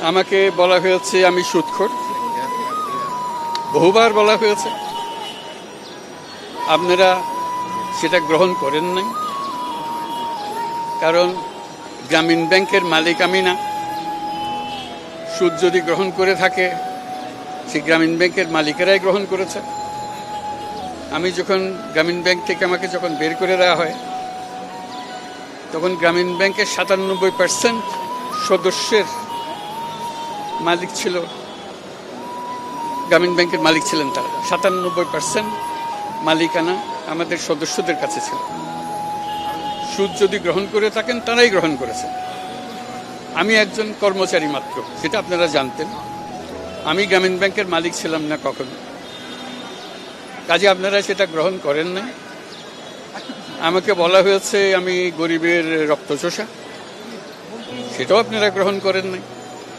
আমাকে বলা হয়েছে আমি সুদখোর, বহুবার বলা হয়েছে। আপনারা সেটা গ্রহণ করেন নাই, কারণ গ্রামীণ ব্যাংকের মালিক আমি না। সুদ যদি গ্রহণ করে থাকে, সেই গ্রামীণ ব্যাংকের মালিকেরাই গ্রহণ করেছে। আমি যখন গ্রামীণ ব্যাংক থেকে আমাকে যখন বের করে দেওয়া হয়, তখন গ্রামীণ ব্যাংকের ৯৭% সদস্যের মালিক ছিল, গ্রামীণ ব্যাংকের মালিক ছিলেন তারা। ৯৭% মালিকানা আমাদের সদস্যদের কাছে ছিল। সুদ যদি গ্রহণ করে থাকেন, তারাই গ্রহণ করেছে। আমি একজন কর্মচারী মাত্র, সেটা আপনারা জানতেন। আমি গ্রামীণ ব্যাংকের মালিক ছিলাম না কখনো। কাজে আপনারা সেটা গ্রহণ করেন নাই। আমাকে বলা হয়েছে আমি গরিবের রক্তচোষা, সেটাও আপনারা গ্রহণ করেন নাই।